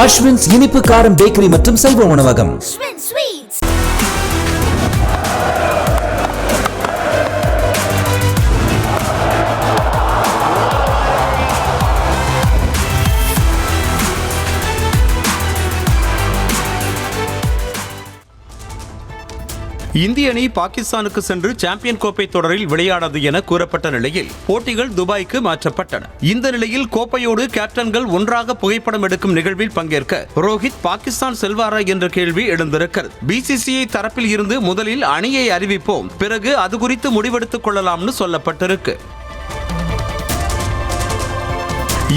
அஸ்வின்ஸ் இனிப்பு காரம் பேக்கரி மற்றும் சைவ உணவகம். இந்திய அணி பாகிஸ்தானுக்கு சென்று சாம்பியன் கோப்பை தொடரில் விளையாடாது என கூறப்பட்ட நிலையில் போட்டிகள் துபாய்க்கு மாற்றப்பட்டன. இந்த நிலையில் கோப்பையோடு கேப்டன்கள் ஒன்றாக புகைப்படம் எடுக்கும் நிகழ்வில் பங்கேற்க ரோஹித் பாகிஸ்தான் செல்வாரா என்ற கேள்வி எழுந்திருக்கிறது. BCCI தரப்பில் இருந்து முதலில் அணியை அறிவிப்போம், பிறகு அது குறித்து முடிவெடுத்துக் கொள்ளலாம்னு சொல்லப்பட்டிருக்கு.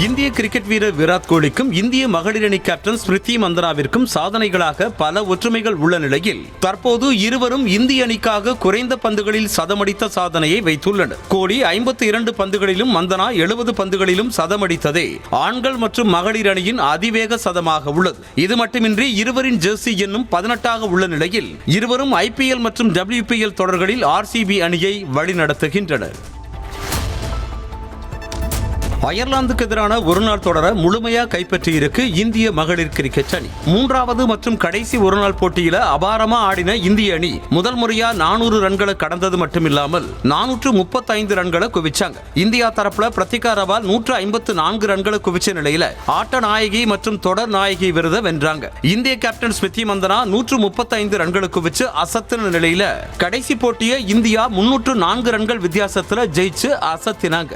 இந்திய கிரிக்கெட் வீரர் விராட் கோலிக்கும் இந்திய மகளிர் அணி கேப்டன் ஸ்மிருதி மந்தனாவிற்கும் சாதனைகளாக பல ஒற்றுமைகள் உள்ள நிலையில் தற்போது இருவரும் இந்திய அணிக்காக குறைந்த பந்துகளில் சதமடித்த சாதனையை வைத்துள்ளனர். கோலி 52 பந்துகளிலும் மந்தனா 70 பந்துகளிலும் சதமடித்ததே ஆண்கள் மற்றும் மகளிர் அணியின் அதிவேக சதமாக உள்ளது. இது மட்டுமின்றி இருவரின் ஜெர்சி எண்ணும் 18ஆக உள்ள நிலையில் இருவரும் IPL மற்றும் WPL தொடர்களில் RCB அணியை வழிநடத்துகின்றனர். அயர்லாந்துக்கு எதிரான ஒருநாள் தொடர முழுமையா கைப்பற்றியிருக்கு இந்திய மகளிர் கிரிக்கெட் அணி. மூன்றாவது மற்றும் கடைசி ஒருநாள் போட்டியில அபாரமா ஆடின இந்திய அணி முதல் முறையா 400 ரன்களை கடந்தது மட்டுமில்லாமல் 435 ரன்களை குவிச்சாங்க. இந்தியா தரப்புல பிரத்திகா ரவால் 154 ரன்களை குவிச்ச நிலையில ஆட்ட நாயகி மற்றும் தொடர் நாயகி விருதை வென்றாங்க. இந்திய கேப்டன் ஸ்மிருதி மந்தனா 135 ரன்களை குவிச்சு அசத்தின நிலையில கடைசி போட்டியை இந்தியா 304 ரன்கள் வித்தியாசத்துல ஜெயிச்சு அசத்தினாங்க.